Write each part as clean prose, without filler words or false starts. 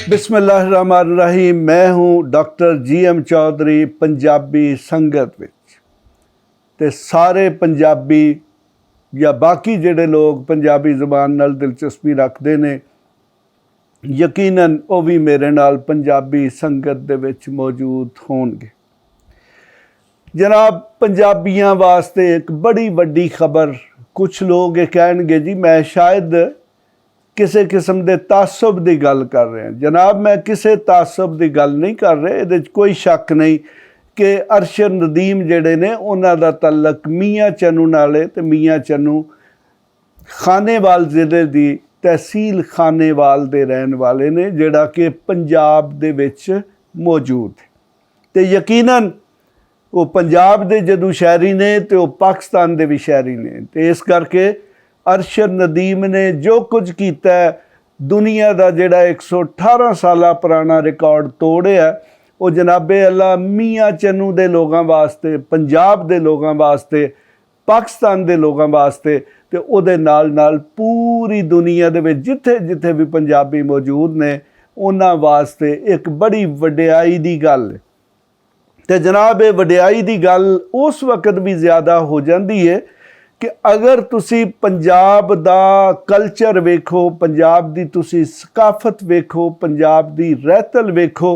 बिस्मिल्लाहिर्रहमानिर्रहीम। मैं हूँ डॉक्टर GM चौधरी पंजाबी संगत विच ते सारे पंजाबी या बाकी जिहड़े लोग पंजाबी ज़बान नाल दिलचस्पी रखते ने यकीनन वो भी मेरे नाल पंजाबी संगत दे विच मौजूद होणगे। जनाब, पंजाबियां वास्ते एक बड़ी वड्डी खबर। कुछ लोग ये कहणगे जी मैं शायद किसी किस्म के तासुब की गल कर रहे हैं। जनाब, मैं किसी तासुब की गल नहीं कर रहा। ये कोई शक नहीं कि अरशद नदीम जिहड़े ने उन्हां दा तल्लक मियाँ चन्नू नाल है ते मियाँ चन्नू खानेवाल ज़िले की तहसील खानेवाल दे रहन वाले ने, जिहड़ा कि पंजाब दे विच मौजूद है। ते यकीनन वो पंजाब दे जदों शहरी ने ते वो पाकिस्तान दे भी शहरी ने। ते इस करके अरशद नदीम ने जो कुछ किया दुनिया का जिहड़ा 118 साल पुराना रिकॉर्ड तोड़िया, वो जनाबे अल्लाह मियाँ चन्नू दे लोगों वास्ते, पंजाब दे लोगों वास्ते, पाकिस्तान दे लोगों वास्ते ते उहदे नाल नाल पूरी दुनिया दे विच जिथे जिथे भी पंजाबी मौजूद ने उन्हां वास्ते एक बड़ी वडियाई दी गल है। ते जनाब, ये वडियाई दी गल उस वक्त भी ज़्यादा हो जाती है कि अगर तुसी पंजाब दा कल्चर वेखो, पंजाब दी तुसी सकाफत वेखो, पंजाब दी रहतल वेखो।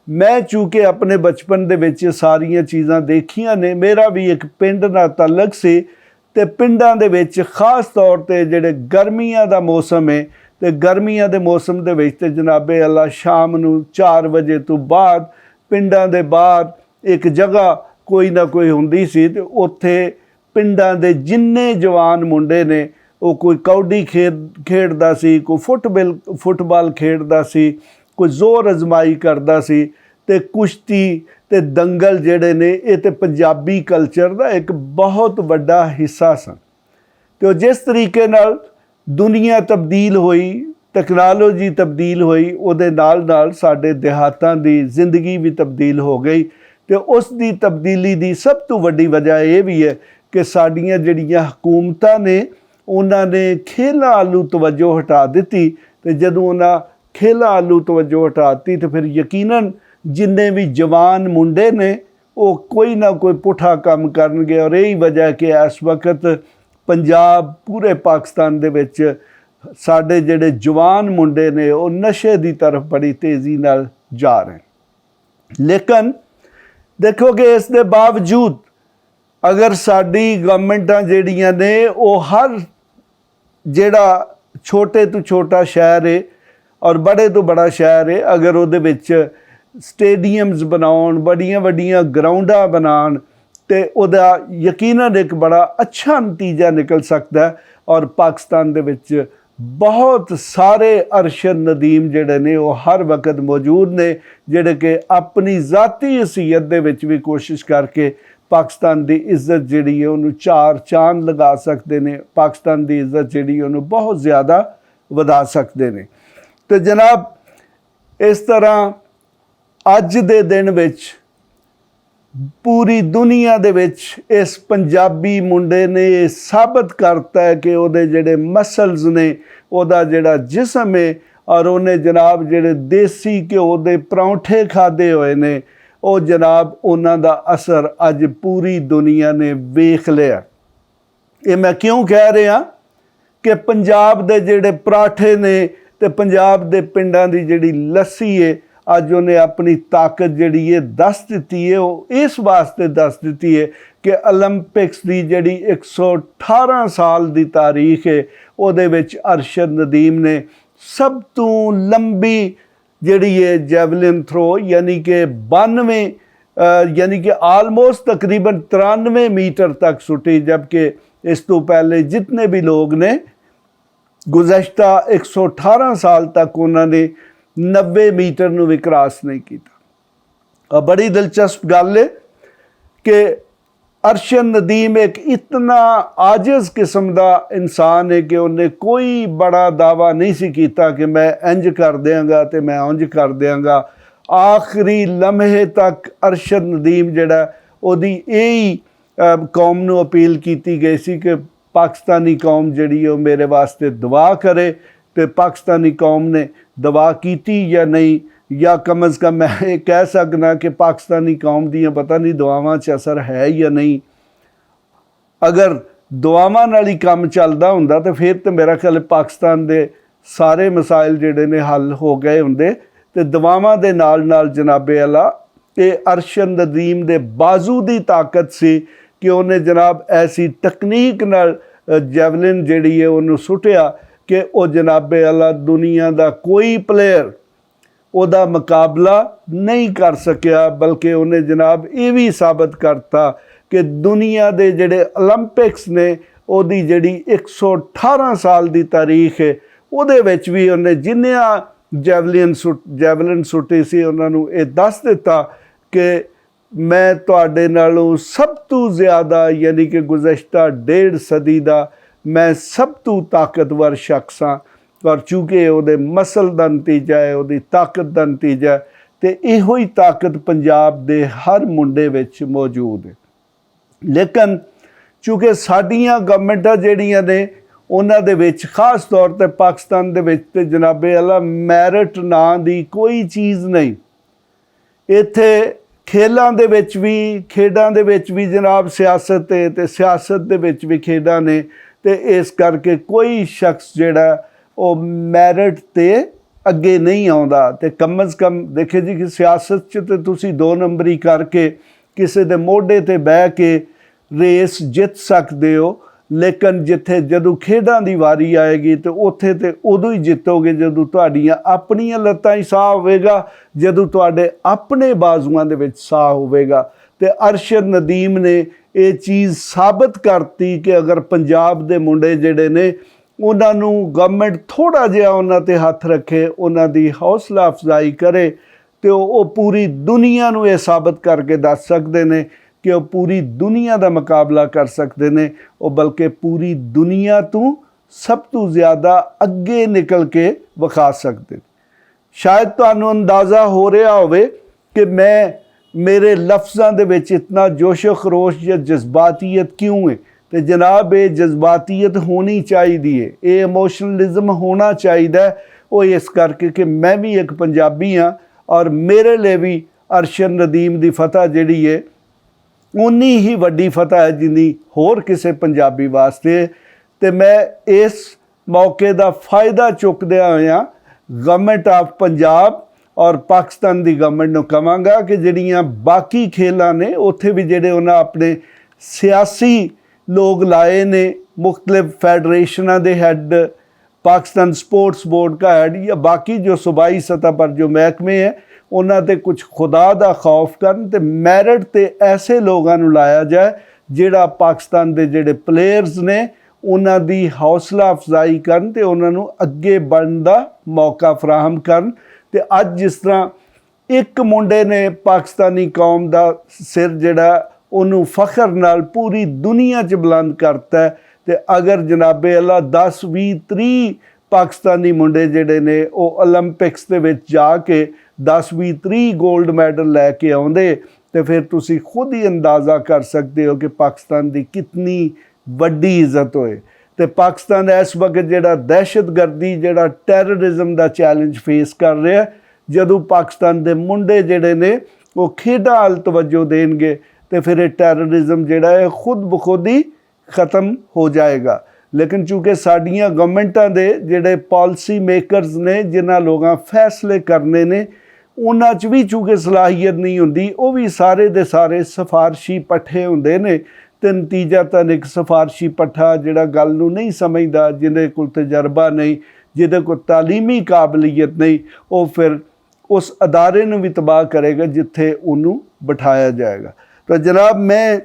मैं चूँकि अपने बचपन दे विच सारियां चीज़ां देखियां ने, मेरा भी एक पिंड नाल तल्लक सी ते पिंडां दे विच खास तौर ते जिहड़े गर्मियां दा मौसम है ते गर्मियां दे मौसम दे विच ते जनाबे अल्लाह शाम नूं 4 वजे तो बाद पिंडां दे बाहर एक जगह कोई ना कोई हुंदी सी ते उत्थे पिंडां दे जिन्ने जवान मुंडे ने वो कोई कौडी खेडदा सी, कोई फुटबॉल खेडदा सी, कोई जोर अजमाई करदा सी ते कुश्ती ते दंगल जिहड़े ने ये ते पंजाबी कल्चर दा एक बहुत वड्डा हिस्सा सन। तो जिस तरीके नाल दुनिया तब्दील होई, टैक्नोलॉजी तब्दील होई, उहदे नाल नाल साडे देहातां दी जिंदगी भी तब्दील हो गई। तो उस दी तब्दीली दी सब तो वड्डी वजह यह भी है कि साड़ियाँ जड़ियाँ हुकूमतां ने उन्होंने खेलों आलू तवज्जो हटा दी। तो जदों उन्हें खेलों आलू तवज्जो हटाती तो फिर यकीनन जिन्ने भी जवान मुंडे ने वो कोई ना कोई पुठा काम करनगे। और यही वजह कि इस वक्त पंजाब पूरे पाकिस्तान दे विच साडे जिहड़े जवान मुंडे ने वो नशे की तरफ बड़ी तेज़ी नाल जा रहे हैं। लेकिन देखो कि इस दे बावजूद अगर साडी गवर्नमेंटां जिहड़ियां ने वो हर जिहड़ा छोटे तो छोटा शहर है और बड़े तो बड़ा शहर है, अगर उहदे विच स्टेडियम्स बनाउण, बड़ियां वड्डियां ग्राउंडां बनाउण ते उहदा यकीनन एक बड़ा अच्छा नतीजा निकल सकता है। और पाकिस्तान दे विच बहुत सारे अरशद नदीम जिहड़े ने वो हर वक्त मौजूद ने, जिहड़े कि अपनी ज़ाती हैसियत दे विच भी कोशिश करके पाकिस्तान की इज्जत जिहड़ी है उन्होंने 4 चांद लगा सकते हैं, पाकिस्तान की इज्जत जिहड़ी उन्होंने बहुत ज़्यादा वधा सकते हैं। तो जनाब, इस तरह अज दे दिन विच पूरी दुनिया दे विच इस पंजाबी मुंडे ने साबित करता है कि उहदे जिहड़े मसल्स ने, उहदा जिहड़ा जिस्म है और उन्हें जनाब जिहड़े देसी घ्यो दे परौंठे खाधे हुए ने वो जनाब उन्हां दा असर अज पूरी दुनिया ने वेख लिया। ये मैं क्यों कह रहा कि पंजाब दे जिहड़े पराठे ने ते पंजाब दे पिंडां दी जिहड़ी लस्सी है अज उन्हें अपनी ताकत जिहड़ी है दस दी है। वो इस वास्ते दस दी है कि ओलंपिक्स की जिहड़ी 118 साल की तारीख है उहदे विच अरशद नदीम ने सब तो लंबी जिहड़ी है जैवलिन थ्रो यानी कि 92 यानी कि आलमोस्ट तकरीबन 93 मीटर तक सुटी, जबकि इस तो पहले जितने भी लोग ने गुज़श्ता 118 साल तक उन्होंने 90 मीटर नूं भी क्रॉस नहीं किया। और बड़ी दिलचस्प गल है कि अरशद नदीम एक इतना आजिज़ किस्म का इंसान है कि उन्हें कोई बड़ा दावा नहीं सी कीता कि मैं इंज कर देंगा तो मैं उंज कर देंगा। आखिरी लम्हे तक अरशद नदीम जिहड़ा ओदी यही कौम नूं अपील की गई सी कि पाकिस्तानी कौम जिहड़ी है मेरे वास्ते दुआ करे, तो पाकिस्तानी कौम ने दुआ की या नहीं, या कम अज़ कम मैं ये कह सकना कि पाकिस्तानी कौम दियां पता नहीं दुआवां च असर है या नहीं। अगर दुआवां नाल ही काम चलदा हुंदा तो फिर तो मेरा ख्याल पाकिस्तान दे सारे मसाइल जिहड़े ने हल हो गए हुंदे। तो दुआवां दे नाल नाल जनाबे अला ये अरशद नदीम दे बाजू दी ताकत सी कि उन्हें जनाब ऐसी तकनीक नाल जैवलिन जिहड़ी है उन्होंने सुटिया कि वो जनाबे अला दुनिया का कोई प्लेयर ਉਹਦਾ मुकाबला नहीं कर सकिया, बल्कि उन्हें जनाब ये भी साबित करता कि दुनिया के जिहड़े ओलंपिक्स ने ਉਹਦੀ ਜਿਹੜੀ 118 साल की तारीख है ਉਹਦੇ ਵਿੱਚ भी उन्हें जिन्नियां जैवलिन सुटी सी उन्होंने ये दस दिता कि मैं तुहाडे नालों सब तो ज़्यादा यानी कि गुज़श्ता 1.5 सदी का मैं सब तो ताकतवर शख्स हाँ, और चूँकि वो मसल का नतीजा है, वो ताकत का नतीजा है, तो इहो ही ताकत पंजाब के हर मुंडे विच मौजूद है। लेकिन चूँकि साडियां गवर्नमेंटां जिहड़ियां ने उन्हां दे विच खास तौर पर पाकिस्तान दे विच ते जनाबे अला मैरिट नां दी कोई चीज़ नहीं। इत्थे खेलों दे विच भी खेडां दे विच भी जनाब सियासत है, तो सियासत दे विच भी खेडां ने, तो इस करके कोई शख्स जिहड़ा वो मैरिट ते अगे नहीं आउंदा। ते कम अज़ कम देखे जी कि सियासत च ते तुसी 2 नंबरी करके किसी दे मोढे ते बह के रेस जित सकते हो, लेकिन जिथे जदों खेडां दी वारी आएगी तो उत्थे ते उदों ही जितोगे जदों तुहाडियां अपनियां लत्तां ही साह होवेगा, जदों तुहाडे अपने बाजुआं दे विच साह होवेगा। ते अरशद नदीम ने ये चीज़ साबित करती कि अगर पंजाब दे मुंडे जिहड़े ने उन्होंने गवर्नमेंट थोड़ा जिहा उन्हां ते हथ रखे, उन्हां दी हौसला अफजाई करे, तो वो पूरी दुनिया नूं ये साबित करके दस सकते हैं कि वो पूरी दुनिया का मुकाबला कर सकते हैं, वो बल्कि पूरी दुनिया तो सब तो ज़्यादा अगे निकल के विखा सकते। शायद तुहानूं अंदाज़ा हो रहा होवे कि मैं मेरे लफ्ज़ां दे विच इतना जोशो खरोश या जज्बातीयत क्यों है। तो जनाब ये जज्बातीयत होनी चाहिए, ये इमोशनलिज्म होना चाहिए। वो इस करके कि मैं भी एक पंजाबी हाँ और मेरे लिए भी अरशद नदीम की फतह जिहड़ी है उन्नी ही वड्डी फतह है जिन्नी होर किसी पंजाबी वास्ते। तो मैं इस मौके का फ़ायदा चुकदे होया गवर्नमेंट ऑफ पंजाब और पाकिस्तान की गवर्नमेंट नूं कहांगा कि जिहड़ियां बाकी खेलां ने उत्थे भी जिहड़े उन्हां अपने सियासी लोग लाए ने, मुख्तलिफ फेडरेशनां दे हैड, पाकिस्तान स्पोर्ट्स बोर्ड का हैड या बाकी जो सूबाई सतह पर जो महकमे है उन्हां ते कुछ खुदा दा खौफ करन ते मैरिट ते ऐसे लोगों नूं लाया जाए जिहड़ा पाकिस्तान दे जिहड़े प्लेयर्स ने उन्हां दी हौसला अफजाई करन ते उन्हां नूं अगे बढ़न दा मौका फराहम करन। ते अज जिस तरह एक मुंडे ने पाकिस्तानी कौम दा सिर जिहड़ा उन्होंने फखर नाल पूरी दुनिया च बुलंद करता है। तो अगर जनाबे अल्लाह 10 20 30 पाकिस्तानी मुंडे जिहड़े ने वो ओलंपिक्स दे विच जाके 10 20 30 गोल्ड मैडल लैके आउंदे तो फिर तुसी खुद ही अंदाज़ा कर सकते हो कि पाकिस्तान की कितनी वड्डी इज्जत होए। तो पाकिस्तान इस वक्त जिहड़ा दहशतगर्दी जिहड़ा टैररिज्म का चैलेंज फेस कर रहा है, जदों पाकिस्तान के मुंडे जिहड़े ने वो खेडां अल तवज्जो देणगे तो फिर ये टैररिज्म जिहड़ा है खुद ब खुद ही ख़त्म हो जाएगा। लेकिन चूँकि साडियां गवर्नमेंटां दे जिहड़े पॉलिसी मेकरस ने जिन्हां लोगां फैसले करने ने उन्हां च भी चूँकि सलाहियत नहीं हुंदी, वो भी सारे दे सारे सिफारशी पट्ठे हुंदे ने। तो नतीजातन एक सिफारशी पट्ठा जिहड़ा गल नूं नहीं समझदा, जिहदे कोल तजर्बा नहीं, जिहदे कोल तालीमी काबलियत नहीं, वो फिर उस अदारे नूं भी तबाह करेगा जिथे उन्होंने बिठाया जाएगा। तो जनाब मैं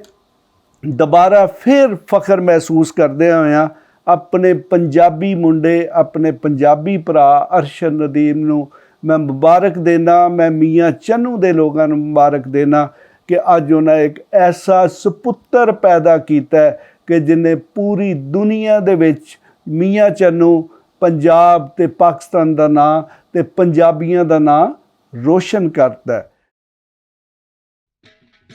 दोबारा फिर फ़ख्र महसूस करदे होया अपने पंजाबी मुंडे अपने पंजाबी भरा अरशद नदीम नूं मैं मुबारक देना, मैं मियाँ चन्नू दे लोगों नूं मुबारक देना ਕਿ ਅੱਜ ਉਹਨਾਂ ਇੱਕ ਐਸਾ ਸੁਪੁੱਤਰ ਪੈਦਾ ਕੀਤਾ ਹੈ ਕਿ ਜਿਹਨੇ ਪੂਰੀ ਦੁਨੀਆ ਦੇ ਵਿੱਚ ਮੀਆਂ ਚੰਨੂ ਪੰਜਾਬ ਤੇ ਪਾਕਿਸਤਾਨ ਦਾ ਨਾਂ ਤੇ ਪੰਜਾਬੀਆਂ ਦਾ ਨਾਂ ਰੋਸ਼ਨ ਕਰਤਾ ਹੈ।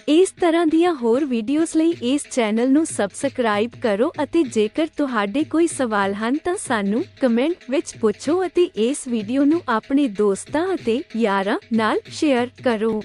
ਇਸ ਤਰ੍ਹਾਂ ਦੀਆਂ ਹੋਰ ਵੀਡੀਓਜ਼ ਲਈ ਇਸ ਚੈਨਲ ਨੂੰ ਸਬਸਕ੍ਰਾਈਬ ਕਰੋ ਅਤੇ ਜੇਕਰ ਤੁਹਾਡੇ ਕੋਈ ਸਵਾਲ ਹਨ ਤਾਂ ਸਾਨੂੰ ਕਮੈਂਟ ਵਿੱਚ ਪੁੱਛੋ ਅਤੇ ਇਸ ਵੀਡੀਓ ਨੂੰ ਆਪਣੇ ਦੋਸਤਾਂ ਅਤੇ ਯਾਰਾਂ ਨਾਲ ਸ਼ੇਅਰ ਕਰੋ।